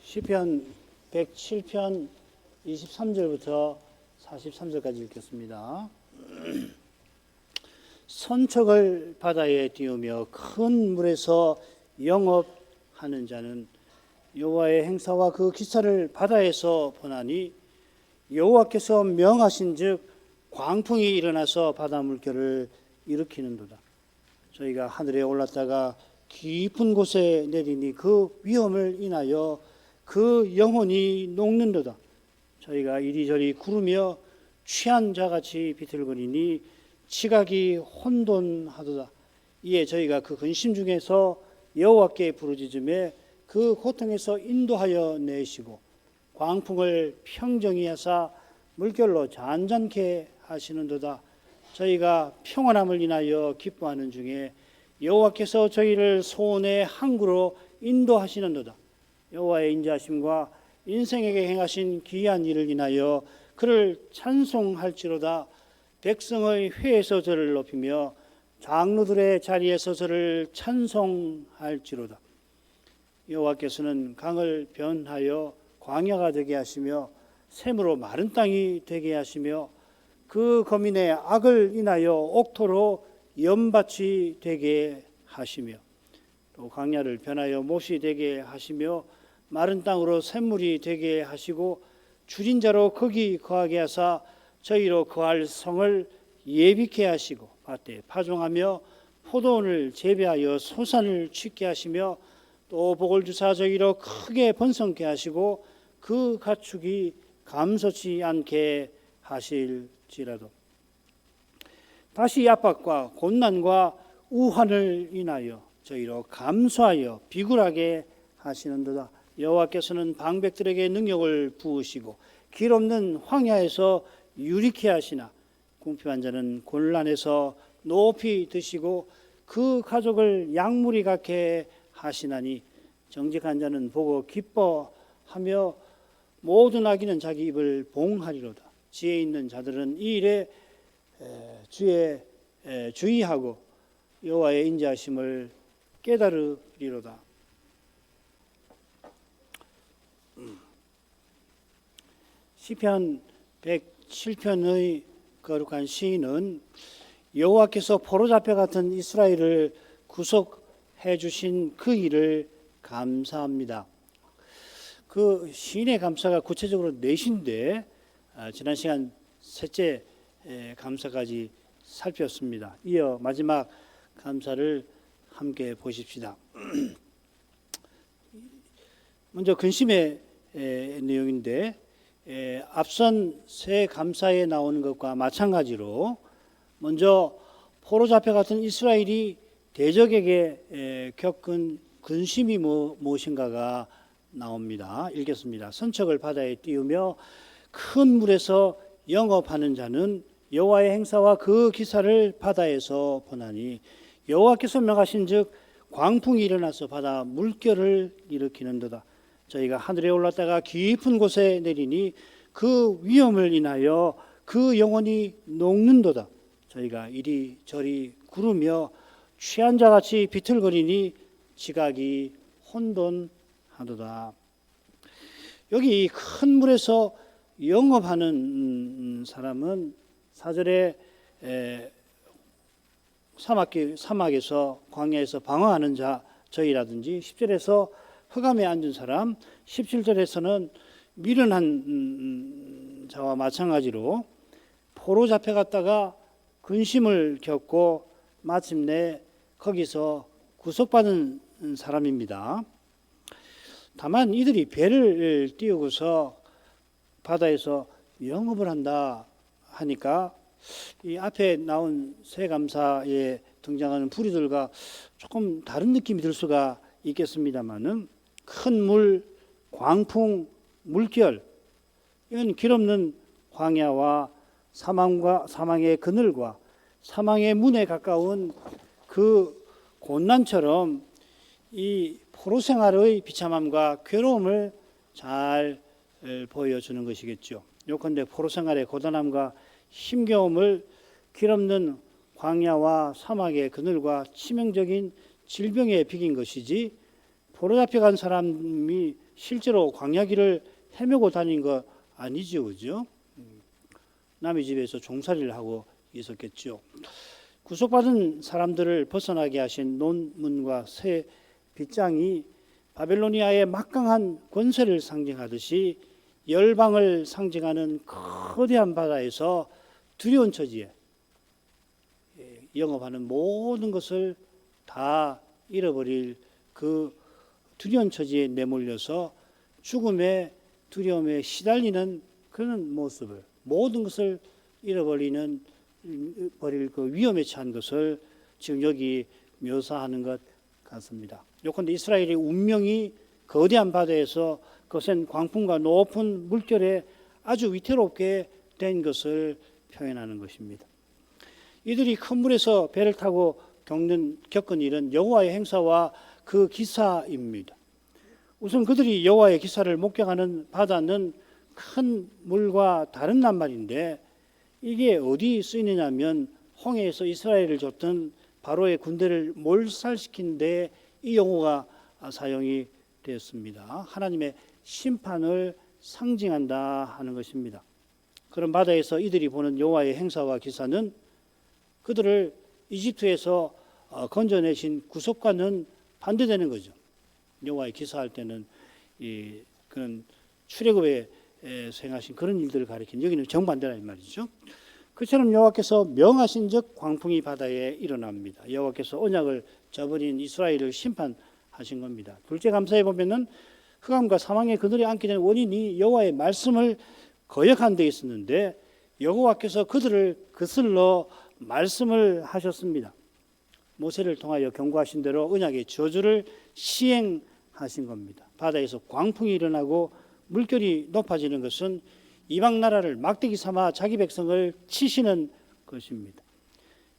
시편 107편 23절부터 43절까지 읽겠습니다. 선척을 바다에 띄우며 큰 물에서 영업하는 자는 여호와의 행사와 그 기사를 바다에서 보나니 여호와께서 명하신즉 광풍이 일어나서 바다 물결을 일으키는도다. 저희가 하늘에 올랐다가 깊은 곳에 내리니 그 위험을 인하여 그 영혼이 녹는도다. 저희가 이리저리 구르며 취한 자같이 비틀거리니 지각이 혼돈하도다. 이에 저희가 그 근심 중에서 여호와께 부르짖음에 그 고통에서 인도하여 내시고 광풍을 평정히 하사 물결로 잔잔케 하시는도다. 저희가 평안함을 인하여 기뻐하는 중에 여호와께서 저희를 소원의 항구로 인도하시는도다. 여호와의 인자하심과 인생에게 행하신 기이한 일을 인하여 그를 찬송할지로다. 백성의 회에서 저를 높이며 장로들의 자리에서 저를 찬송할지로다. 여호와께서는 강을 변하여 광야가 되게 하시며 샘으로 마른 땅이 되게 하시며 그 거민의 악을 인하여 옥토로 연밭이 되게 하시며 또 광야를 변하여 못이 되게 하시며 마른 땅으로 샘물이 되게 하시고 줄인 자로 거기 거하게 하사 저희로 거할 성을 예비케 하시고 밭에 파종하며 포도원을 재배하여 소산을 취게 하시며 또 복을 주사 저희로 크게 번성케 하시고 그 가축이 감소치 않게 하실지라도 다시 압박과 곤난과 우환을 인하여 저희로 감소하여 비굴하게 하시는도다. 여호와께서는 방백들에게 능력을 부으시고 길 없는 황야에서 유리케 하시나 궁핍한 자는 곤란해서 높이 드시고 그 가족을 양무리 갖게 하시나니 정직한 자는 보고 기뻐하며 모든 악인은 자기 입을 봉하리로다. 지혜 있는 자들은 이 일에 주의하고 여호와의 인자하심을 깨달으리로다. 시편 107편의 거룩한 시인은 여호와께서 포로잡혀 같은 이스라엘을 구속해 주신 그 일을 감사합니다. 그 시인의 감사가 구체적으로 넷인데 지난 시간 셋째 감사까지 살폈습니다. 이어 마지막 감사를 함께 보십시다. 먼저 근심의 내용인데 앞선 세 감사에 나오는 것과 마찬가지로 먼저 포로 잡혀 같은 이스라엘이 대적에게 겪은 근심이 무엇인가가 나옵니다. 읽겠습니다. 선척을 바다에 띄우며 큰 물에서 영업하는 자는 여호와의 행사와 그 기사를 바다에서 보나니 여호와께서 명하신즉 광풍이 일어나서 바다 물결을 일으키는도다. 저희가 하늘에 올랐다가 깊은 곳에 내리니 그 위험을 인하여 그 영혼이 녹는도다. 저희가 이리저리 구르며 취한 자같이 비틀거리니 지각이 혼돈하도다. 여기 큰 물에서 영업하는 사람은 4절에 사막에서 광야에서 방황하는 자 저희라든지 10절에서 흑암에 앉은 사람, 17절에서는 미련한 자와 마찬가지로 포로 잡혀갔다가 근심을 겪고 마침내 거기서 구속받은 사람입니다. 다만 이들이 배를 띄우고서 바다에서 영업을 한다 하니까 이 앞에 나온 세 감사에 등장하는 부류들과 조금 다른 느낌이 들 수가 있겠습니다만은 큰 물, 광풍, 물결 이건 길 없는 광야와 사망의 그늘과 사망의 문에 가까운 그 곤난처럼 이 포로 생활의 비참함과 괴로움을 잘 보여주는 것이겠죠. 요컨대 포로 생활의 고단함과 힘겨움을 길 없는 광야와 사막의 그늘과 치명적인 질병에 비긴 것이지 포로 잡혀간 사람이 실제로 광야길을 헤매고 다닌 거 아니죠, 그죠? 남의 집에서 종살이를 하고 있었겠죠. 구속받은 사람들을 벗어나게 하신 논문과 새 빗장이 바벨로니아의 막강한 권세를 상징하듯이 열방을 상징하는 거대한 바다에서 두려운 처지에 영업하는 모든 것을 다 잃어버릴 그 두려운 처지에 내몰려서 죽음의 두려움에 시달리는 그런 모습을, 모든 것을 잃어버리는 버릴 그 위험에 처한 것을 지금 여기 묘사하는 것 같습니다. 요컨대 이스라엘의 운명이 거대한 바다에서 거센 광풍과 높은 물결에 아주 위태롭게 된 것을 표현하는 것입니다. 이들이 큰 물에서 배를 타고 겪은 일은 여호와의 행사와 그 기사입니다. 우선 그들이 여호와의 기사를 목격하는 바다는 큰 물과 다른 낱말인데 이게 어디 쓰이느냐면 홍해에서 이스라엘을 줬던 바로의 군대를 몰살시킨 데 이 용어가 사용이 되었습니다. 하나님의 심판을 상징한다 하는 것입니다. 그런 바다에서 이들이 보는 여호와의 행사와 기사는 그들을 이집트에서 건져내신 구속과는 반대되는 거죠. 여호와의 기사할 때는 그런 출애굽에 행하신 그런 일들을 가리킨, 여기는 정반대라 이 말이죠. 그처럼 여호와께서 명하신 즉 광풍이 바다에 일어납니다. 여호와께서 언약을 저버린 이스라엘을 심판하신 겁니다. 둘째 감사에 보면은 흑암과 사망의 그늘에 앉게 된 원인이 여호와의 말씀을 거역한 데 있었는데 여호와께서 그들을 거슬러 말씀을 하셨습니다. 모세를 통하여 경고하신 대로 언약의 저주를 시행하신 겁니다. 바다에서 광풍이 일어나고 물결이 높아지는 것은 이방 나라를 막대기 삼아 자기 백성을 치시는 것입니다.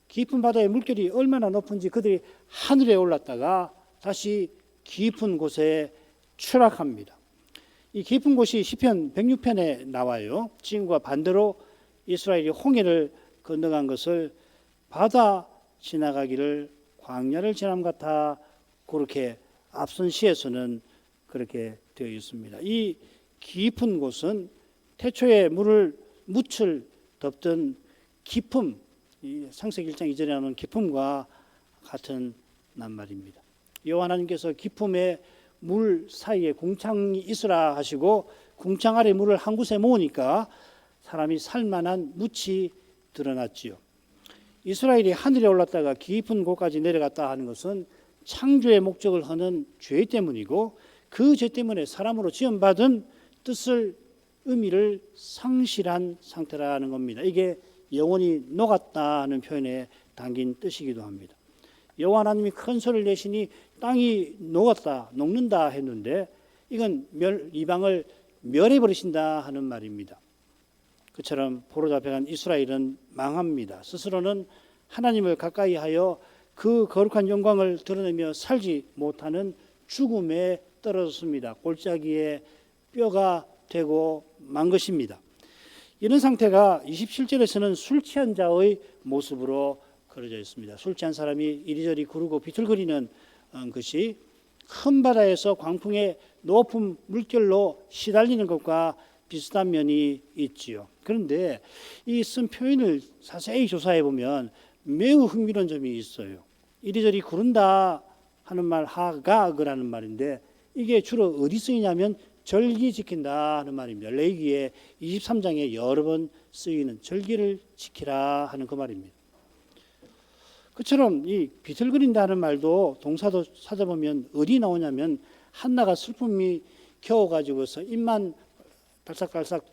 깊은 바다의 물결이 얼마나 높은지 그들이 하늘에 올랐다가 다시 깊은 곳에 추락합니다. 이 깊은 곳이 시편 106편에 나와요. 지금과 반대로 이스라엘이 홍해를 건너간 것을 바다 지나가기를 광야를 지남 같아, 그렇게 앞선 시에서는 그렇게 되어 있습니다. 이 깊은 곳은 태초에 묻을 덮던 깊음, 창세기 1장 2절에 나오는 깊음과 같은 낱말입니다. 여호와 하나님께서 깊음에 물 사이에 궁창이 있으라 하시고 궁창 아래 물을 한 곳에 모으니까 사람이 살만한 묻이 드러났지요. 이스라엘이 하늘에 올랐다가 깊은 곳까지 내려갔다 하는 것은 창조의 목적을 허는 죄 때문이고, 그 죄 때문에 사람으로 지음받은 뜻을, 의미를 상실한 상태라는 겁니다. 이게 영원히 녹았다 하는 표현에 담긴 뜻이기도 합니다. 여호와 하나님이 큰 소리를 내시니 땅이 녹는다 했는데 이건 이방을 멸해버리신다 하는 말입니다. 그처럼 포로 잡혀간 이스라엘은 망합니다. 스스로는 하나님을 가까이 하여 그 거룩한 영광을 드러내며 살지 못하는 죽음에 떨어졌습니다. 골짜기에 뼈가 되고 만 것입니다. 이런 상태가 27절에서는 술 취한 자의 모습으로 그려져 있습니다. 술 취한 사람이 이리저리 구르고 비틀거리는 것이 큰 바다에서 광풍의 높은 물결로 시달리는 것과 비슷한 면이 있지요. 그런데 이 쓴 표현을 자세히 조사해 보면 매우 흥미로운 점이 있어요. 이리저리 구른다 하는 말, 하가그라는 말인데 이게 주로 어디 쓰이냐면 절기 지킨다 하는 말입니다. 레위기의 23장에 여러 번 쓰이는 절기를 지키라 하는 그 말입니다. 그처럼 이 비틀거린다 하는 말도 동사도 찾아보면 어디 나오냐면 한나가 슬픔이 겨워가지고서 입만 달싹달싹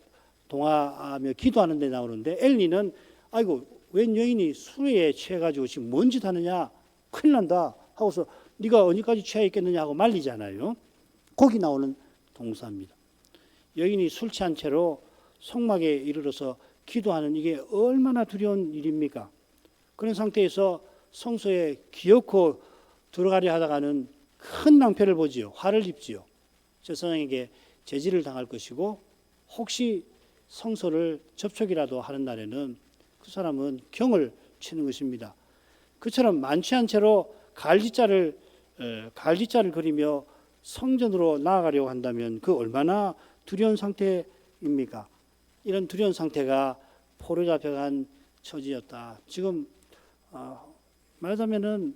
동하며 기도하는 데 나오는데 엘리는 아이고 웬 여인이 술에 취해가지고 지금 뭔 짓 하느냐, 큰일 난다 하고서 네가 어디까지 취해 있겠느냐 하고 말리잖아요. 거기 나오는 동사입니다. 여인이 술 취한 채로 성막에 이르러서 기도하는, 이게 얼마나 두려운 일입니까? 그런 상태에서 성소에 기어코 들어가려 하다가는 큰 낭패를 보지요. 화를 입지요. 제사장에게 제지를 당할 것이고, 혹시 성소를 접촉이라도 하는 날에는 그 사람은 경을 치는 것입니다. 그처럼 만취한 채로 갈지자를 그리며 성전으로 나아가려고 한다면 그 얼마나 두려운 상태입니까? 이런 두려운 상태가 포로 잡혀간 처지였다. 지금 말하자면은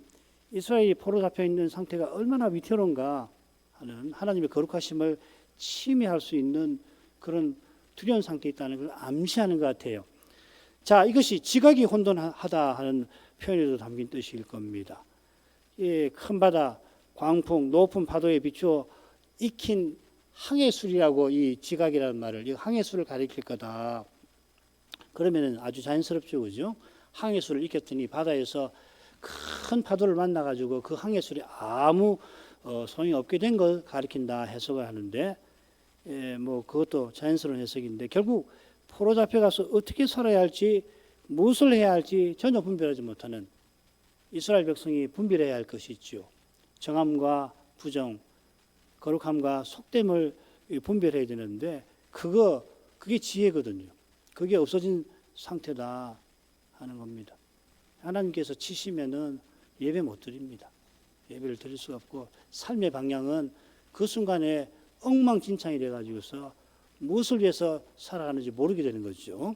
이스라엘이 포로 잡혀 있는 상태가 얼마나 위태로운가 하는 하나님의 거룩하심을 침해할 수 있는 그런 두려운 상태에 있다는 걸 암시하는 것 같아요. 자, 이것이 지각이 혼돈하다 하는 표현에도 담긴 뜻일 겁니다. 예, 큰 바다, 광풍, 높은 파도에 비추어 익힌 항해술이라고 이 지각이라는 말을, 이 항해술을 가리킬 거다. 그러면은 아주 자연스럽죠, 그죠? 항해술을 익혔더니 바다에서 큰 파도를 만나가지고 그 항해술이 아무 소용이 없게 된 걸 가리킨다 해석을 하는데, 뭐 그것도 자연스러운 해석인데 결국 포로 잡혀가서 어떻게 살아야 할지, 무엇을 해야 할지 전혀 분별하지 못하는 이스라엘 백성이 분별해야 할 것이 있죠. 정함과 부정, 거룩함과 속됨을 분별해야 되는데 그게 지혜거든요. 그게 없어진 상태다 하는 겁니다. 하나님께서 치시면은 예배 못 드립니다. 예배를 드릴 수가 없고 삶의 방향은 그 순간에 엉망진창이 돼가지고서 무엇을 위해서 살아가는지 모르게 되는 거죠.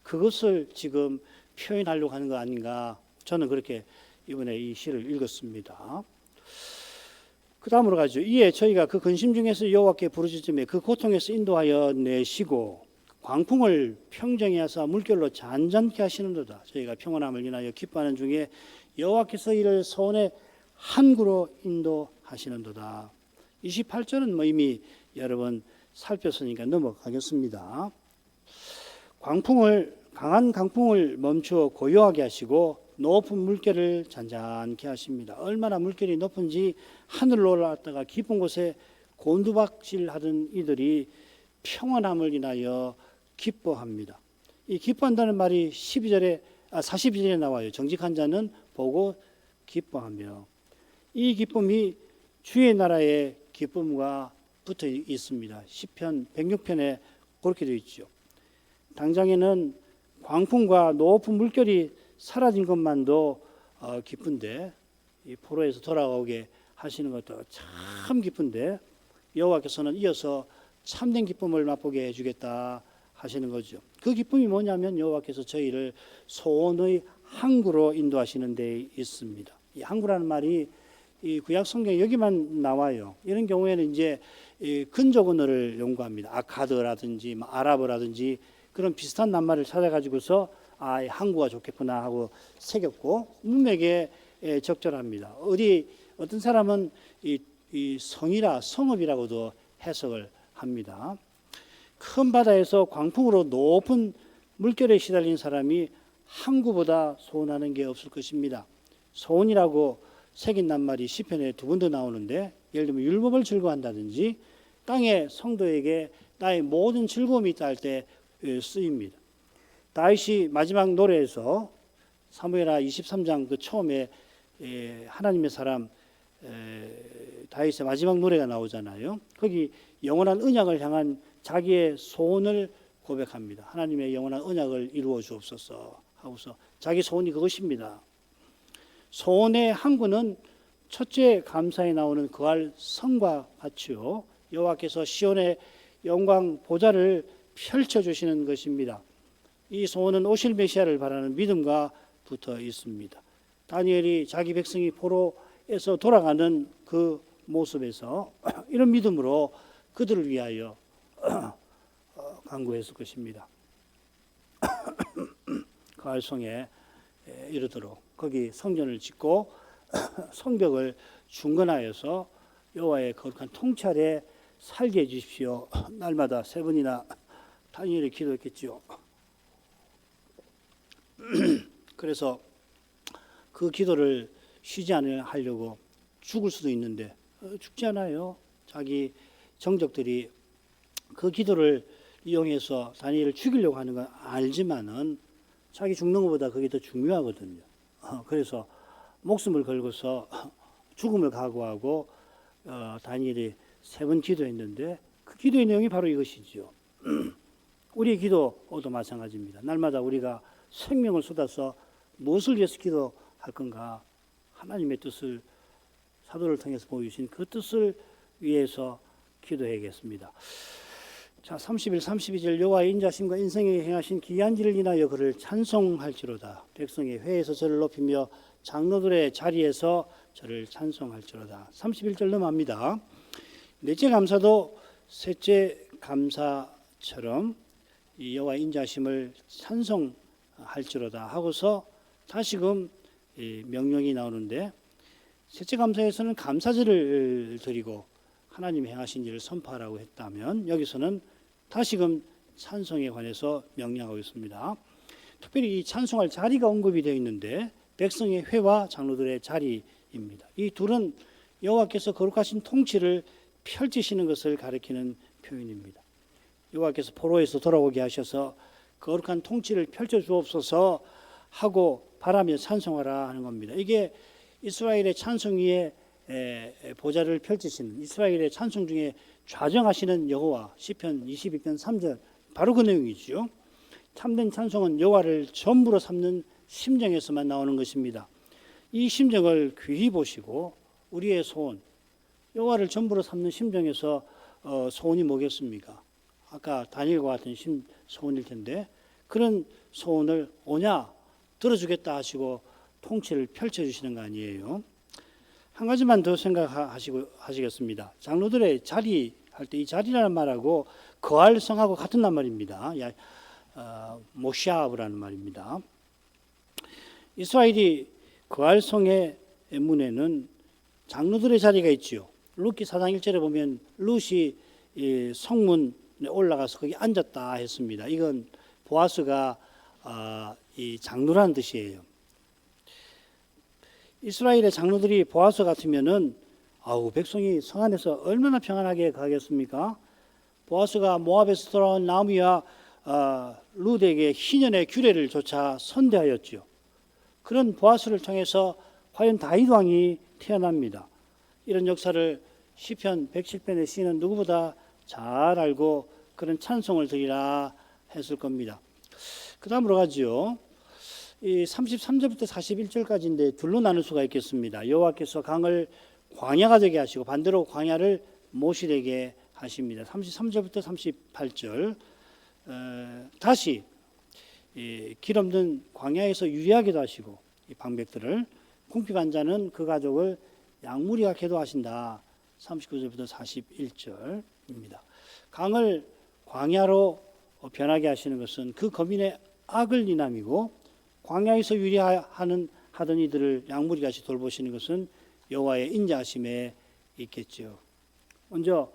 그것을 지금 표현하려고 하는 거 아닌가, 저는 그렇게 이번에 이 시를 읽었습니다. 그 다음으로 가죠. 이에 저희가 그 근심 중에서 여호와께 부르짖음에 그 고통에서 인도하여 내시고 광풍을 평정히 하사 물결로 잔잔케 하시는도다. 저희가 평온함을 인하여 기뻐하는 중에 여호와께서 이를 소원의 항구로 인도하시는도다. 28절은 뭐 이미 여러 번 살폈으니까 넘어가겠습니다. 강한 강풍을 멈추어 고요하게 하시고 높은 물결을 잔잔케 하십니다. 얼마나 물결이 높은지 하늘로 올라갔다가 깊은 곳에 곤두박질하던 이들이 평안함을 인하여 기뻐합니다. 이 기뻐한다는 말이 42절에 나와요. 정직한 자는 보고 기뻐하며, 이 기쁨이 주의 나라의 기쁨과 붙어 있습니다. 시편 106편에 그렇게 되어 있죠. 당장에는 광풍과 높은 물결이 사라진 것만도 기쁜데, 이 포로에서 돌아오게 하시는 것도 참 기쁜데 여호와께서는 이어서 참된 기쁨을 맛보게 해주겠다 하시는 거죠. 그 기쁨이 뭐냐면 여호와께서 저희를 소원의 항구로 인도하시는 데 있습니다. 이 항구라는 말이 이 구약 성경에 여기만 나와요. 이런 경우에는 이제 근족 언어를 연구합니다. 아카드라든지 아랍어라든지 그런 비슷한 낱말을 찾아가지고서 항구가 좋겠구나 하고 새겼고 문맥에 적절합니다. 어떤 사람은 이 성이라 성읍이라고도 해석을 합니다. 큰 바다에서 광풍으로 높은 물결에 시달린 사람이 항구보다 소원하는 게 없을 것입니다. 소원이라고 새긴 낱말이 시편에 2번 더 나오는데, 예를 들면 율법을 즐거워한다든지 땅의 성도에게 나의 모든 즐거움이 있다 할 때 쓰입니다. 다윗이 마지막 노래에서 사무엘하 23장 그 처음에 하나님의 사람 다윗의 마지막 노래가 나오잖아요. 거기 영원한 언약을 향한 자기의 소원을 고백합니다. 하나님의 영원한 언약을 이루어 주옵소서 하고서 자기 소원이 그것입니다. 소원의 항구는 첫째 감사에 나오는 거할 성과 같이요, 여호와께서 시온의 영광 보좌를 펼쳐주시는 것입니다. 이 소원은 오실 메시아를 바라는 믿음과 붙어 있습니다. 다니엘이 자기 백성이 포로에서 돌아가는 그 모습에서 이런 믿음으로 그들을 위하여 간구했을 것입니다. 가을성에 이르도록 거기 성전을 짓고 성벽을 중건하여서 여호와의 거룩한 통찰에 살게 해주십시오. 날마다 3번이나 다니엘이 기도했겠지요. 그래서 그 기도를 쉬지 않으려고 죽을 수도 있는데 죽지 않아요. 자기 정적들이 그 기도를 이용해서 다니엘을 죽이려고 하는 건 알지만은 자기 죽는 것보다 그게 더 중요하거든요. 그래서 목숨을 걸고서 죽음을 각오하고 다니엘이 3번 기도했는데 그 기도의 내용이 바로 이것이죠. 우리의 기도도 마찬가지입니다. 날마다 우리가 생명을 쏟아서 무엇을 위해서 기도할 건가, 하나님의 뜻을 사도를 통해서 보여주신 그 뜻을 위해서 기도해야겠습니다. 자, 31, 32절 여호와의 인자심과 인생에 행하신 기이한 일을 인하여 그를 찬송할지로다. 백성의 회에서 저를 높이며 장로들의 자리에서 저를 찬송할지로다. 31절 넘어갑니다. 넷째 감사도 셋째 감사처럼 이 여호와의 인자심을 찬송할지로다 하고서 다시금 명령이 나오는데, 셋째 감사에서는 감사절을 드리고 하나님이 행하신 일을 선포하라고 했다면, 여기서는 다시금 찬송에 관해서 명령하고 있습니다. 특별히 이 찬송할 자리가 언급이 되어 있는데 백성의 회와 장로들의 자리입니다. 이 둘은 여호와께서 거룩하신 통치를 펼치시는 것을 가리키는 표현입니다. 여호와께서 포로에서 돌아오게 하셔서 거룩한 통치를 펼쳐 주옵소서 하고 바라며 찬송하라 하는 겁니다. 이게 이스라엘의 찬송 위에 보좌를 펼치시는, 이스라엘의 찬송 중에 좌정하시는 여호와, 시편 22편 3절 바로 그 내용이죠. 참된 찬송은 여호와를 전부로 삼는 심정에서만 나오는 것입니다. 이 심정을 귀히 보시고 우리의 소원, 여호와를 전부로 삼는 심정에서 소원이 뭐겠습니까? 아까 다니엘과 같은 소원일 텐데, 그런 소원을 오냐 들어주겠다 하시고 통치를 펼쳐주시는 거 아니에요. 한 가지만 더 생각하시겠습니다. 장로들의 자리 할 때 이 자리라는 말하고 거할 성하고 같은 말입니다. 모시아브라는 말입니다. 이스라엘이 거할 성의 문에는 장로들의 자리가 있지요. 룻기 4장 1절에 보면 룻이 성문에 올라가서 거기 앉았다 했습니다. 이건 보아스가 이 장로라는 뜻이에요. 이스라엘의 장로들이 보아스 같으면은 백성이 성 안에서 얼마나 평안하게 가겠습니까? 보아스가 모압에서 돌아온 나오미와 룻에게 희년의 규례를 조차 선대하였죠. 그런 보아스를 통해서 과연 다윗 왕이 태어납니다. 이런 역사를 시편 107편의 시인은 누구보다 잘 알고 그런 찬송을 드리라 했을 겁니다. 그 다음으로 가죠. 이 33절부터 41절까지인데 둘로 나눌 수가 있겠습니다. 여호와께서 강을 광야가 되게 하시고 반대로 광야를 못이 되게 하십니다. 33절부터 38절 다시 길 없는 광야에서 유리하게도 하시고 이 방백들을 궁핍한 자는 그 가족을 양무리가 계도하신다. 39절부터 41절입니다. 강을 광야로 변하게 하시는 것은 그 거민의 악을 인함이고, 광야에서 유리하던 이들을 양무리같이 돌보시는 것은 여호와의 인자하심에 있겠죠. 먼저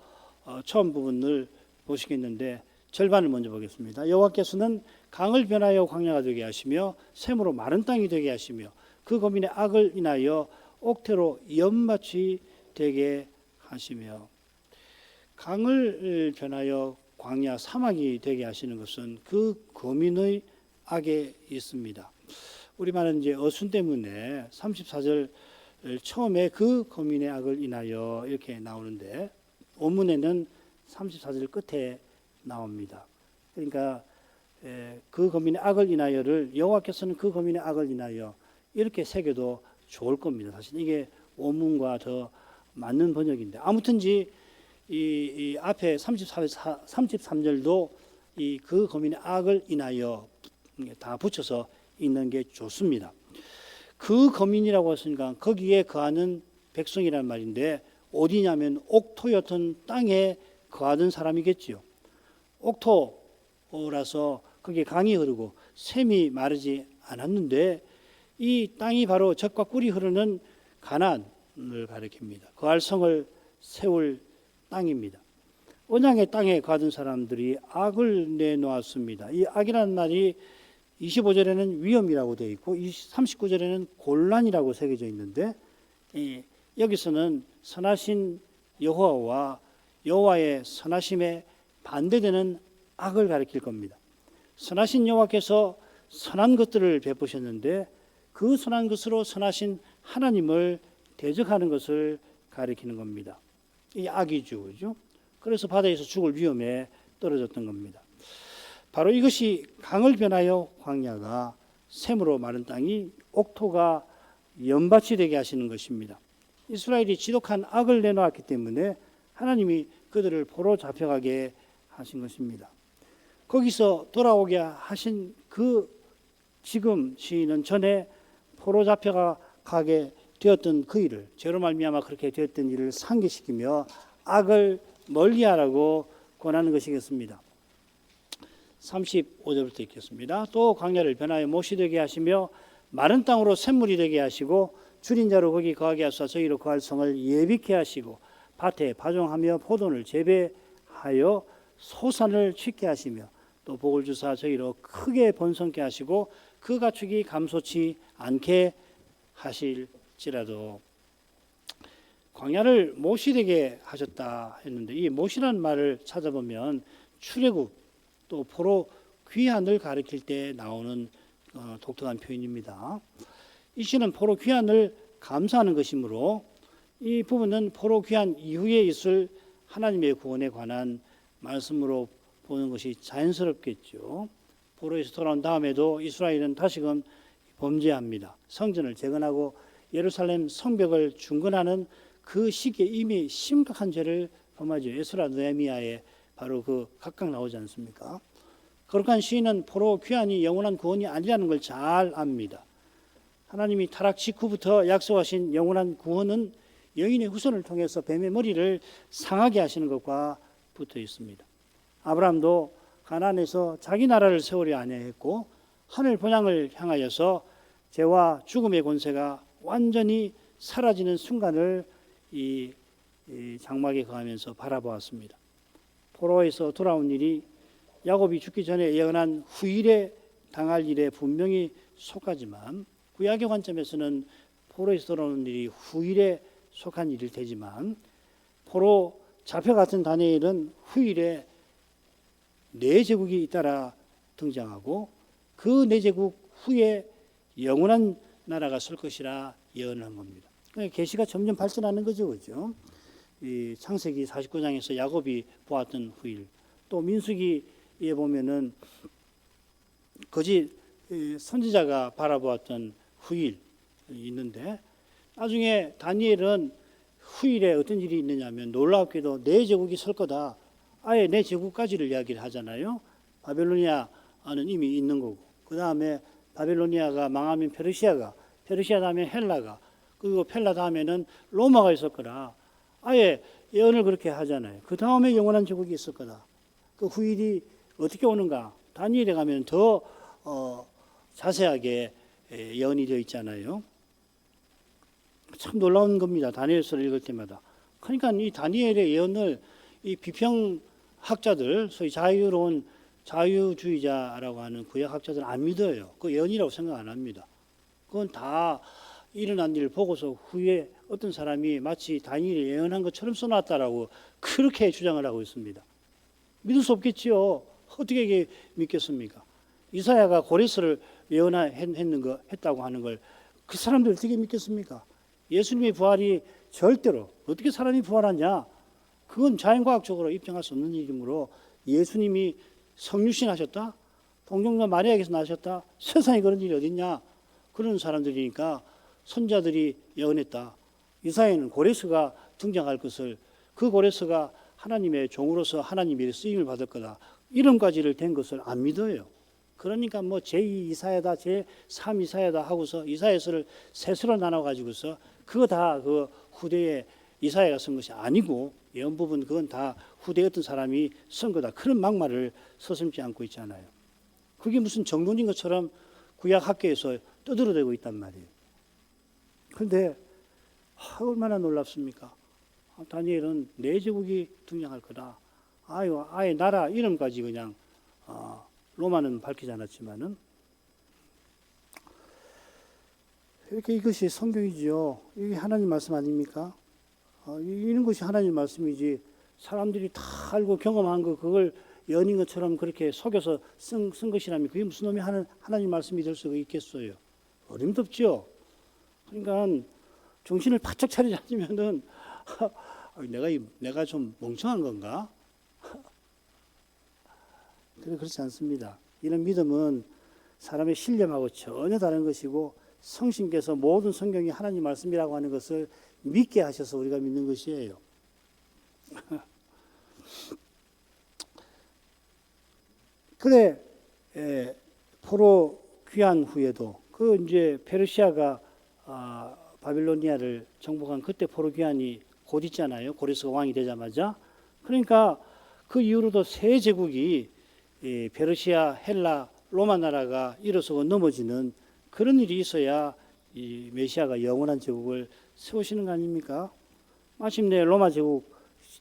처음 부분을 보시겠는데 절반을 먼저 보겠습니다. 여호와께서는 강을 변하여 광야가 되게 하시며 샘으로 마른 땅이 되게 하시며 그 거민의 악을 인하여 옥태로 연밭이 되게 하시며, 강을 변하여 광야 사막이 되게 하시는 것은 그 거민의 악에 있습니다. 우리말은 이제 어순 때문에 34절 처음에 그 거민의 악을 인하여 이렇게 나오는데 원문에는 34절 끝에 나옵니다. 그러니까 그 거민의 악을 인하여를 여호와께서는 그 거민의 악을 인하여 이렇게 새겨도 좋을 겁니다. 사실 이게 원문과 더 맞는 번역인데, 아무튼지 이 앞에 33절도 이 그 거민의 악을 인하여 다 붙여서 읽는 게 좋습니다. 그 거민이라고 했으니까 거기에 거하는 백성이란 말인데 어디냐면 옥토였던 땅에 거하던 사람이겠지요. 옥토라서 거기에 강이 흐르고 샘이 마르지 않았는데 이 땅이 바로 젖과 꿀이 흐르는 가나안을 가리킵니다. 거할 성을 세울 땅입니다. 언약의 땅에 거하던 사람들이 악을 내놓았습니다. 이 악이라는 말이 25절에는 위험이라고 되어 있고 39절에는 곤란이라고 새겨져 있는데, 여기서는 선하신 여호와와 여호와의 선하심에 반대되는 악을 가리킬 겁니다. 선하신 여호와께서 선한 것들을 베푸셨는데 그 선한 것으로 선하신 하나님을 대적하는 것을 가리키는 겁니다. 이 악이죠, 그죠? 그래서 바다에서 죽을 위험에 떨어졌던 겁니다. 바로 이것이 강을 변하여 광야가 샘으로 마른 땅이 옥토가 연밭이 되게 하시는 것입니다. 이스라엘이 지독한 악을 내놓았기 때문에 하나님이 그들을 포로 잡혀가게 하신 것입니다. 거기서 돌아오게 하신 그 지금 시인은 전에 포로 잡혀가게 되었던 그 일을, 죄로 말미암아 그렇게 되었던 일을 상기시키며 악을 멀리하라고 권하는 것이겠습니다. 35절부터 읽겠습니다. 또 광야를 변하여 못이 되게 하시며 마른 땅으로 샘물이 되게 하시고 줄인 자로 거기 거하게 하사 저희로 거할 성을 예비케 하시고 밭에 파종하며 포도를 재배하여 소산을 취게 하시며 또 복을 주사 저희로 크게 번성케 하시고 그 가축이 감소치 않게 하실지라도. 광야를 못이 되게 하셨다 했는데 이 못이라는 말을 찾아보면 출애굽 또 포로 귀환을 가리킬 때 나오는 독특한 표현입니다. 이 시는 포로 귀환을 감사하는 것이므로 이 부분은 포로 귀환 이후에 있을 하나님의 구원에 관한 말씀으로 보는 것이 자연스럽겠죠. 포로에서 돌아온 다음에도 이스라엘은 다시금 범죄합니다. 성전을 재건하고 예루살렘 성벽을 중건하는 그 시기에 이미 심각한 죄를 범하죠. 에스라 느헤미야에 바로 그 각각 나오지 않습니까? 거룩한 시인은 포로 귀환이 영원한 구원이 아니라는 걸 잘 압니다. 하나님이 타락 직후부터 약속하신 영원한 구원은 여인의 후손을 통해서 뱀의 머리를 상하게 하시는 것과 붙어 있습니다. 아브라함도 가나안에서 자기 나라를 세우려 아니했고 하늘 본향을 향하여서 죄와 죽음의 권세가 완전히 사라지는 순간을 이 장막에 거하면서 바라보았습니다. 포로에서 돌아온 일이 야곱이 죽기 전에 예언한 후일에 당할 일에 분명히 속하지만 구약의 관점에서는 포로에서 돌아오는 일이 후일에 속한 일일 테지만 포로 잡혀갔던 다니엘은 후일에 네 제국이 잇따라 등장하고 그 네 제국 후에 영원한 나라가 설 것이라 예언을 한 겁니다. 그러니까 계시가 점점 발전하는 거죠, 그죠? 이 창세기 49장에서 야곱이 보았던 후일, 또 민수기에 보면은 거짓 선지자가 바라보았던 후일이 있는데 나중에 다니엘은 후일에 어떤 일이 있느냐면 놀랍게도 네 제국이 설 거다. 아예 네 제국까지를 이야기를 하잖아요. 바벨로니아는 이미 있는 거고 그 다음에 바벨로니아가 망하면 페르시아 다음에 헬라가 그리고 펠라 다음에는 로마가 있을 거라. 아예 예언을 그렇게 하잖아요. 그 다음에 영원한 제국이 있을 거다. 그 후일이 어떻게 오는가? 다니엘에 가면 더 자세하게 예언이 되어 있잖아요. 참 놀라운 겁니다. 다니엘서를 읽을 때마다. 그러니까 이 다니엘의 예언을 이 비평학자들, 소위 자유로운 자유주의자라고 하는 구약학자들은 안 믿어요. 그 예언이라고 생각 안 합니다. 그건 다 일어난 일을 보고서 후에 어떤 사람이 마치 다니엘이 예언한 것처럼 써놨다라고 그렇게 주장을 하고 있습니다. 믿을 수 없겠지요. 어떻게 이게 믿겠습니까? 이사야가 고레스를 예언했다고 하는 걸 그 사람들 어떻게 믿겠습니까? 예수님의 부활이 절대로 어떻게 사람이 부활하냐? 그건 자연과학적으로 입증할 수 없는 일이므로 예수님이 성육신 하셨다? 동정녀 마리아에게서 나셨다? 세상에 그런 일이 어딨냐? 그런 사람들이니까 선자들이 예언했다. 이사야는 고레스가 등장할 것을 그 고레스가 하나님의 종으로서 하나님의 쓰임을 받을 거다. 이름까지를 된 것을 안 믿어요. 그러니까 뭐 제2 이사야다, 제3 이사야다 하고서 이사야서를 셋으로 나눠가지고서 그거 다 그 후대에 이사야가 쓴 것이 아니고 예언 부분 그건 다 후대에 어떤 사람이 쓴 거다. 그런 막말을 서슴지 않고 있잖아요. 그게 무슨 정론인 것처럼 구약 학계에서 떠들어대고 있단 말이에요. 그런데 얼마나 놀랍습니까? 다니엘은 네 제국이 등장할 거다. 아예 나라 이름까지 그냥 로마는 밝히지 않았지만은 이렇게 이것이 성경이지요. 이게 하나님 말씀 아닙니까? 이런 것이 하나님 말씀이지. 사람들이 다 알고 경험한 거 그걸 연인 것처럼 그렇게 속여서 쓴 것이라면 그게 무슨 놈이 하나님 말씀이 될 수가 있겠어요? 어림덥죠. 그러니까 정신을 바짝 차리지 않으면은 내가 좀 멍청한 건가? 그렇지 않습니다. 이런 믿음은 사람의 신념하고 전혀 다른 것이고 성신께서 모든 성경이 하나님 말씀이라고 하는 것을 믿게 하셔서 우리가 믿는 것이에요. 그래, 포로 귀환 후에도 그 이제 페르시아가 바빌로니아를 정복한 그때 포로 귀환이 곧 있잖아요. 고레스가 왕이 되자마자. 그러니까 그 이후로도 세 제국이 페르시아, 헬라, 로마 나라가 일어서고 넘어지는 그런 일이 있어야 이 메시아가 영원한 제국을 세우시는 거 아닙니까? 마침내 로마 제국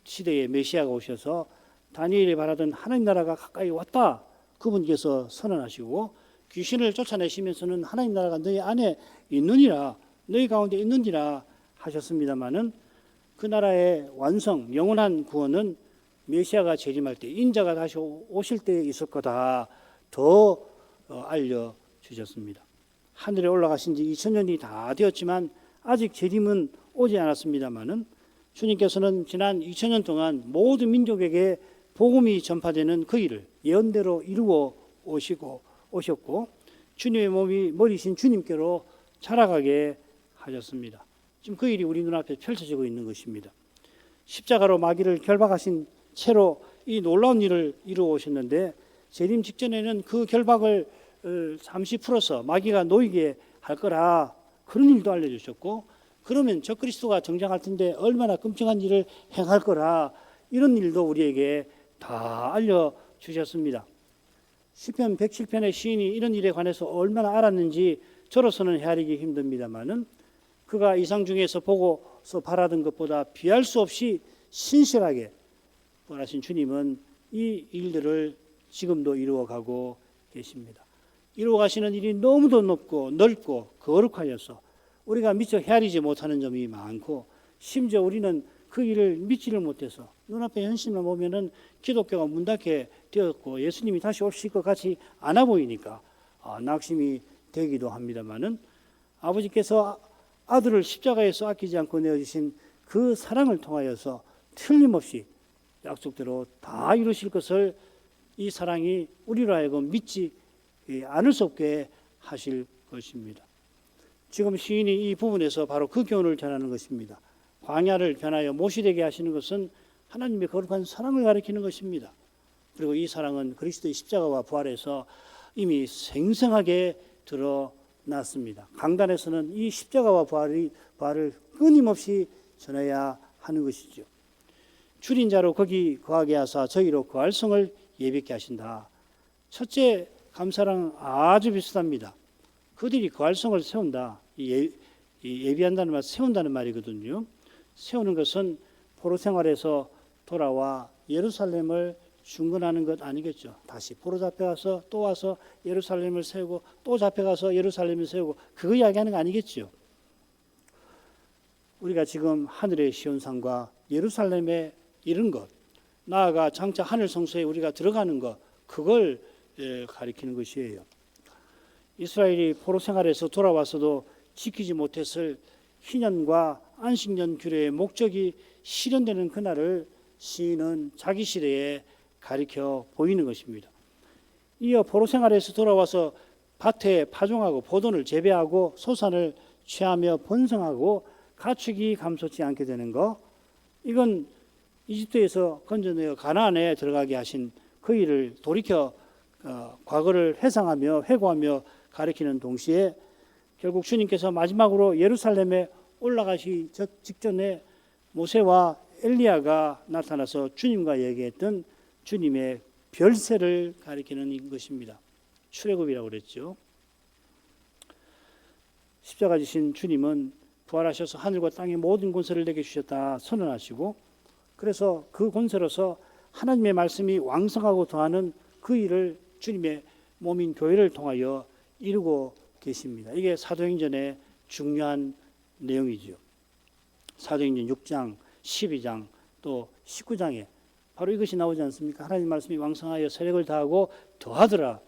시대에 메시아가 오셔서 다니엘이 바라던 하나님 나라가 가까이 왔다. 그분께서 선언하시고 귀신을 쫓아내시면서는 하나님 나라가 너희 안에 있느니라, 너희 가운데 있느니라 하셨습니다마는 그 나라의 완성, 영원한 구원은 메시아가 재림할 때, 인자가 다시 오실 때에 있을 거다 더 알려주셨습니다. 하늘에 올라가신 지 2000년이 다 되었지만 아직 재림은 오지 않았습니다마는 주님께서는 지난 2000년 동안 모든 민족에게 복음이 전파되는 그 일을 예언대로 이루어 오셨고 주님의 몸이 머리신 주님께로 자라가게 하셨습니다. 지금 그 일이 우리 눈앞에 펼쳐지고 있는 것입니다. 십자가로 마귀를 결박하신 채로 이 놀라운 일을 이루어 오셨는데 재림 직전에는 그 결박을 잠시 풀어서 마귀가 놓이게 할 거라 그런 일도 알려주셨고 그러면 적그리스도가 등장할 텐데 얼마나 끔찍한 일을 행할 거라 이런 일도 우리에게 다 알려주셨습니다. 시편 107편의 시인이 이런 일에 관해서 얼마나 알았는지 저로서는 헤아리기 힘듭니다마는 그가 이상 중에서 보고서 바라던 것보다 비할 수 없이 신실하게 원하신 주님은 이 일들을 지금도 이루어가고 계십니다. 이루어가시는 일이 너무도 높고 넓고 거룩하여서 우리가 미처 헤아리지 못하는 점이 많고 심지어 우리는 그 일을 믿지를 못해서 눈앞에 현실만 보면은 기독교가 문 닫게 되었고 예수님이 다시 오실 것 같이 않아 보이니까 낙심이 되기도 합니다마는 아버지께서 아들을 십자가에서 아끼지 않고 내어주신 그 사랑을 통하여서 틀림없이 약속대로 다 이루실 것을 이 사랑이 우리로 하여금 믿지 않을 수 없게 하실 것입니다. 지금 시인이 이 부분에서 바로 그 교훈을 전하는 것입니다. 광야를 변하여 못이 되게 하시는 것은 하나님의 거룩한 사랑을 가리키는 것입니다. 그리고 이 사랑은 그리스도의 십자가와 부활에서 이미 생생하게 드러났습니다. 강단에서는 이 십자가와 부활을 끊임없이 전해야 하는 것이죠. 줄인 자로 거기 거하게 하사 저희로 거할 성을 예비케 하신다. 첫째 감사랑 아주 비슷합니다. 그들이 거할 성을 세운다. 예비한다는 말, 세운다는 말이거든요. 세우는 것은 포로 생활에서 돌아와 예루살렘을 중건하는 것 아니겠죠. 다시 포로 잡혀가서 또 와서 예루살렘을 세우고 또 잡혀가서 예루살렘을 세우고 그거 이야기하는 거 아니겠죠. 우리가 지금 하늘의 시온산과 예루살렘에 이른 것, 나아가 장차 하늘 성소에 우리가 들어가는 것, 그걸 가리키는 것이에요. 이스라엘이 포로 생활에서 돌아와서도 지키지 못했을 희년과 안식년 규례의 목적이 실현되는 그날을 시인은 자기 시대에 가리켜 보이는 것입니다. 이어 포로 생활에서 돌아와서 밭에 파종하고 포도를 재배하고 소산을 취하며 번성하고 가축이 감솟지 않게 되는 것, 이건 이집트에서 건져내어 가나안에 들어가게 하신 그 일을 돌이켜 과거를 회상하며 회고하며 가리키는 동시에 결국 주님께서 마지막으로 예루살렘에 올라가시 직전에 모세와 엘리야가 나타나서 주님과 얘기했던 주님의 별세를 가리키는 것입니다. 출애굽이라고 그랬죠. 십자가 지신 주님은 부활하셔서 하늘과 땅의 모든 권세를 내게 주셨다 선언하시고 그래서 그 권세로서 하나님의 말씀이 왕성하고 더하는 그 일을 주님의 몸인 교회를 통하여 이루고 계십니다. 이게 사도행전의 중요한 내용이죠. 사도행전 6장, 12장 또 19장에 바로 이것이 나오지 않습니까? 하나님 말씀이 왕성하여 세력을 다하고 더하더라.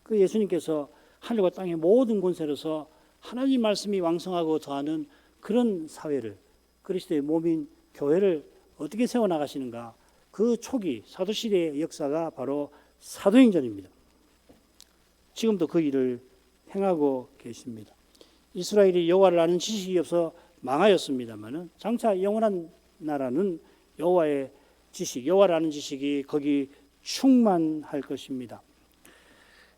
그 예수님께서 하늘과 땅의 모든 권세로서 하나님 말씀이 왕성하고 더하는 그런 사회를 그리스도의 몸인 교회를 어떻게 세워나가시는가? 그 초기 사도시대의 역사가 바로 사도행전입니다. 지금도 그 일을 행하고 계십니다. 이스라엘이 여호와를 아는 지식이 없어 망하였습니다마는 장차 영원한 나라는 여호와의 지식, 여호와라는 지식이 거기 충만할 것입니다.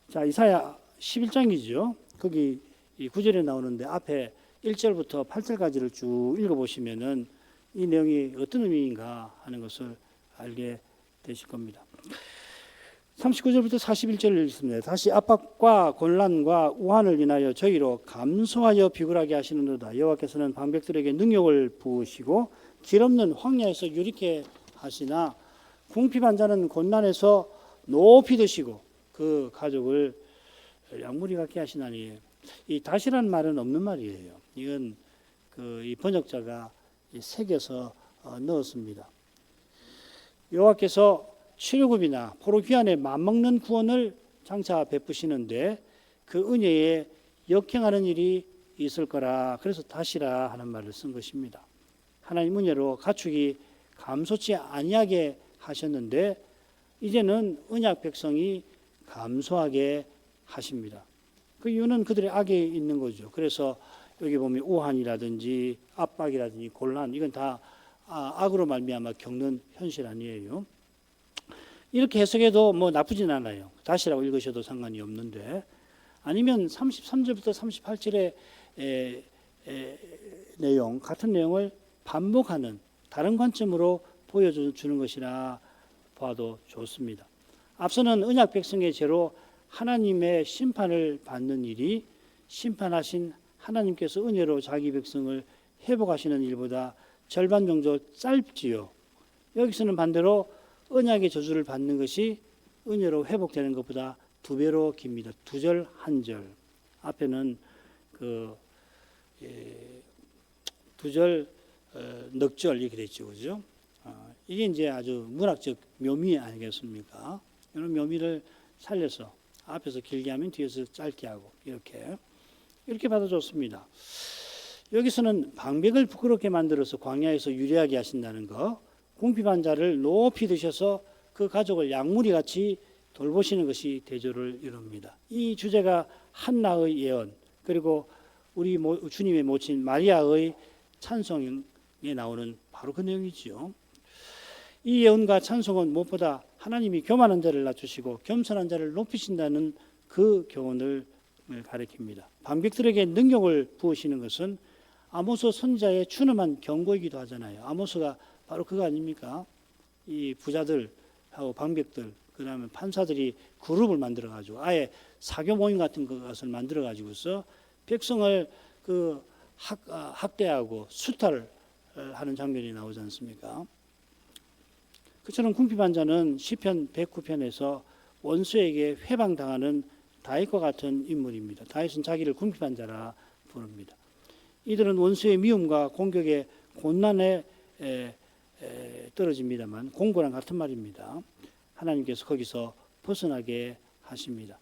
자, 이사야 11장이죠. 거기 이 9절에 나오는데 앞에 1절부터 8절까지를 쭉 읽어보시면은 이 내용이 어떤 의미인가 하는 것을 알게 되실 겁니다. 39절부터 41절을 읽습니다. 다시 압박과 곤란과 우환을 인하여 저희로 감소하여 비굴하게 하시는도다. 여호와께서는 방백들에게 능력을 부으시고 길 없는 황야에서 유리케 하시나 궁핍한 자는 곤란해서 높이 드시고 그 가족을 양무리 같게 하시나니. 이 다시라는 말은 없는 말이에요. 이건 이 번역자가 새겨서 넣었습니다. 여호와께서 치료급이나 포로귀환에 맞먹는 구원을 장차 베푸시는데 그 은혜에 역행하는 일이 있을 거라. 그래서 다시라 하는 말을 쓴 것입니다. 하나님 은혜로 가축이 감소치 아니하게 하셨는데 이제는 언약 백성이 감소하게 하십니다. 그 이유는 그들의 악에 있는 거죠. 그래서 여기 보면 우환이라든지 압박이라든지 곤란, 이건 다 악으로 말미암아 겪는 현실 아니에요. 이렇게 해석해도 뭐 나쁘진 않아요. 다시라고 읽으셔도 상관이 없는데, 아니면 33절부터 38절의 내용, 같은 내용을 반복하는 다른 관점으로 보여주는 것이라 봐도 좋습니다. 앞서는 언약 백성의 죄로 하나님의 심판을 받는 일이 심판하신 하나님께서 은혜로 자기 백성을 회복하시는 일보다 절반 정도 짧지요. 여기서는 반대로 언약의 저주를 받는 것이 은혜로 회복되는 것보다 2배로 깁니다. 2절, 1절. 앞에는 2절, 넉절 이렇게 됐죠, 그죠? 이게 이제 아주 문학적 묘미 아니겠습니까? 이런 묘미를 살려서 앞에서 길게 하면 뒤에서 짧게 하고 이렇게 봐도 좋습니다. 여기서는 방백을 부끄럽게 만들어서 광야에서 유리하게 하신다는 거, 궁핍한 자를 높이 드셔서 그 가족을 양무리같이 돌보시는 것이 대조를 이룹니다. 이 주제가 한나의 예언, 그리고 우리 주님의 모친 마리아의 찬송에 나오는 바로 그 내용이지요. 이 예언과 찬송은 무엇보다 하나님이 교만한 자를 낮추시고 겸손한 자를 높이신다는 그 교훈을 가리킵니다. 방백들에게 능력을 부으시는 것은 아모스 선지자의 추념한 경고이기도 하잖아요. 아모스가 바로 그거 아닙니까? 이 부자들하고 방백들, 그 다음에 판사들이 그룹을 만들어가지고 아예 사교 모임 같은 것을 만들어가지고서 백성을 학대하고 수탈을 하는 장면이 나오지 않습니까? 그처럼 궁핍한 자는 시편 109편에서 원수에게 회방당하는 다윗과 같은 인물입니다. 다윗은 자기를 궁핍한 자라 부릅니다. 이들은 원수의 미움과 공격의 곤란에 떨어집니다만 공고랑 같은 말입니다. 하나님께서 거기서 벗어나게 하십니다.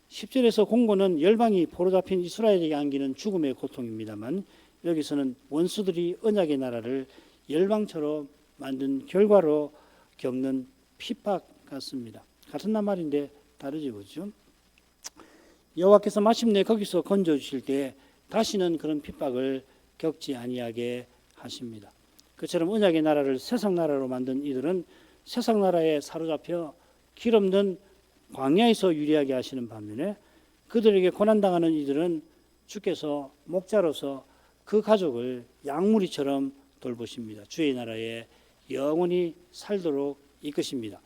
10절에서 공고는 열방이 포로잡힌 이스라엘에게 안기는 죽음의 고통입니다만 여기서는 원수들이 언약의 나라를 열방처럼 만든 결과로 겪는 핍박 같습니다. 같은 말인데 다르지, 그렇죠? 여호와께서 마침내 거기서 건져주실 때 다시는 그런 핍박을 겪지 아니하게 하십니다. 그처럼 언약의 나라를 세상 나라로 만든 이들은 세상 나라에 사로잡혀 길 없는 광야에서 유리하게 하시는 반면에 그들에게 고난당하는 이들은 주께서 목자로서 그 가족을 양무리처럼 돌보십니다. 주의 나라에 영원히 살도록 이끄십니다.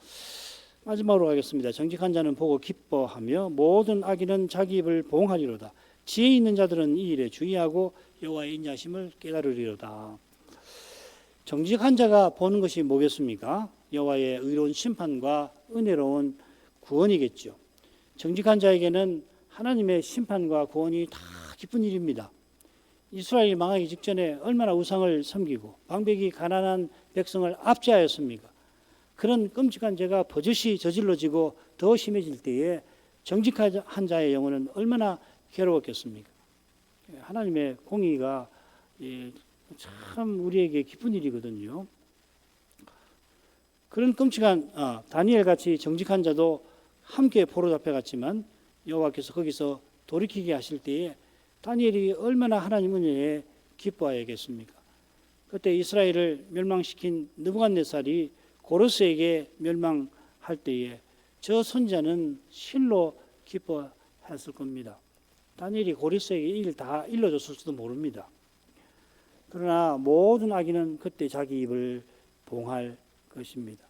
마지막으로 하겠습니다. 정직한 자는 보고 기뻐하며 모든 악인은 자기 입을 보응하리로다. 지혜 있는 자들은 이 일에 주의하고 여호와의 인자심을 깨달으리로다. 정직한 자가 보는 것이 뭐겠습니까? 여호와의 의로운 심판과 은혜로운 구원이겠죠. 정직한 자에게는 하나님의 심판과 구원이 다 기쁜 일입니다. 이스라엘이 망하기 직전에 얼마나 우상을 섬기고 방백이 가난한 백성을 압제하였습니까? 그런 끔찍한 죄가 버젓이 저질러지고 더 심해질 때에 정직한 자의 영혼은 얼마나 괴로웠겠습니까? 하나님의 공의가 참 우리에게 기쁜 일이거든요. 그런 끔찍한 다니엘같이 정직한 자도 함께 포로 잡혀갔지만 여호와께서 거기서 돌이키게 하실 때에 다니엘이 얼마나 하나님 은혜에 기뻐하였겠습니까? 그때 이스라엘을 멸망시킨 느부갓네살이 고르스에게 멸망할 때에 저 선지자는 실로 기뻐했을 겁니다. 다니엘이 고르스에게 이 일 다 일러줬을지도 모릅니다. 그러나 모든 악인은 그때 자기 입을 봉할 것입니다.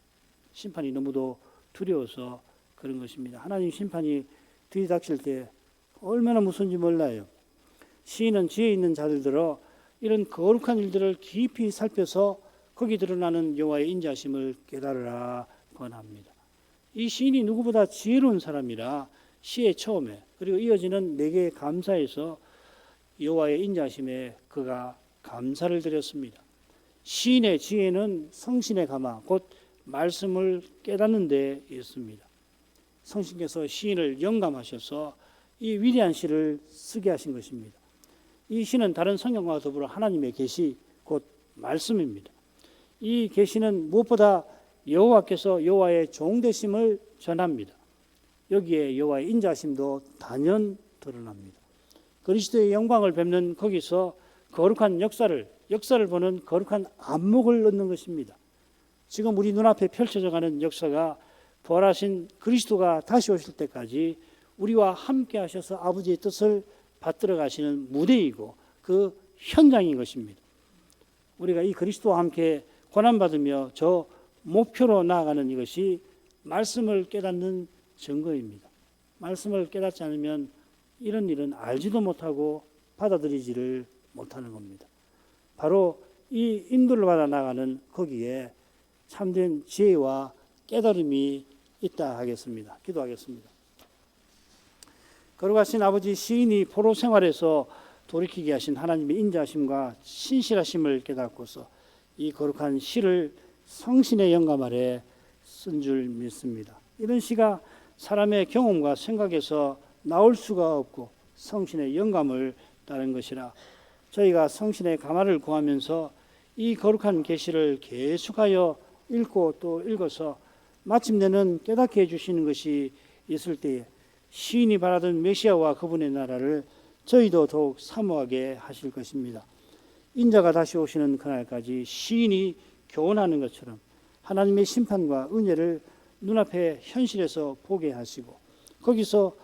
심판이 너무도 두려워서 그런 것입니다. 하나님 심판이 들이닥칠 때 얼마나 무서운지 몰라요. 시인은 지혜 있는 자들 들어 이런 거룩한 일들을 깊이 살펴서 거기 드러나는 여호와의 인자심을 깨달으라 권합니다. 이 시인이 누구보다 지혜로운 사람이라 시의 처음에 그리고 이어지는 네 개의 감사에서 여호와의 인자심에 그가 감사를 드렸습니다. 시인의 지혜는 성신의 감화 곧 말씀을 깨닫는 데 있습니다. 성신께서 시인을 영감하셔서 이 위대한 시를 쓰게 하신 것입니다. 이 시는 다른 성경과 더불어 하나님의 계시 곧 말씀입니다. 이 계시는 무엇보다 여호와께서 여호와의 종되심을 전합니다. 여기에 여호와의 인자심도 단연 드러납니다. 그리스도의 영광을 뵙는 거기서 거룩한 역사를 보는 거룩한 안목을 얻는 것입니다. 지금 우리 눈앞에 펼쳐져 가는 역사가 부활하신 그리스도가 다시 오실 때까지 우리와 함께 하셔서 아버지의 뜻을 받들어 가시는 무대이고 그 현장인 것입니다. 우리가 이 그리스도와 함께 고난받으며 저 목표로 나아가는 이것이 말씀을 깨닫는 증거입니다. 말씀을 깨닫지 않으면 이런 일은 알지도 못하고 받아들이지를 못하는 겁니다. 바로 이 인도를 받아 나가는 거기에 참된 지혜와 깨달음이 있다 하겠습니다. 기도하겠습니다. 거룩하신 아버지, 시인이 포로 생활에서 돌이키게 하신 하나님의 인자하심과 신실하심을 깨닫고서 이 거룩한 시를 성신의 영감 아래 쓴 줄 믿습니다. 이런 시가 사람의 경험과 생각에서 나올 수가 없고 성신의 영감을 따른 것이라 저희가 성신의 감화를 구하면서 이 거룩한 계시를 계속하여 읽고 또 읽어서 마침내는 깨닫게 해주시는 것이 있을 때에 시인이 바라던 메시아와 그분의 나라를 저희도 더욱 사모하게 하실 것입니다. 인자가 다시 오시는 그날까지 시인이 교훈하는 것처럼 하나님의 심판과 은혜를 눈앞에 현실에서 보게 하시고 거기서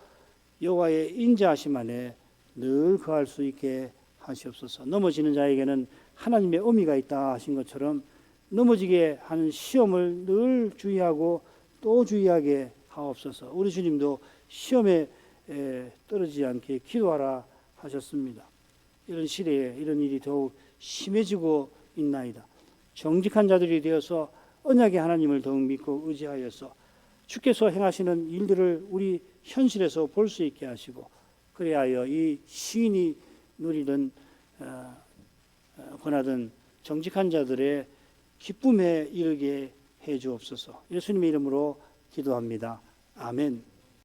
여호와의 인자하심 안에 늘 거할 수 있게 하시옵소서. 넘어지는 자에게는 하나님의 의미가 있다 하신 것처럼 넘어지게 하는 시험을 늘 주의하고 또 주의하게 하옵소서. 우리 주님도 시험에 떨어지지 않게 기도하라 하셨습니다. 이런 시대에 이런 일이 더욱 심해지고 있나이다. 정직한 자들이 되어서 언약의 하나님을 더욱 믿고 의지하여서 주께서 행하시는 일들을 우리 현실에서 볼 수 있게 하시고 그리하여 이 시인이 누리던 권하던 정직한 자들의 기쁨에 이르게 해 주옵소서. 예수님의 이름으로 기도합니다. 아멘.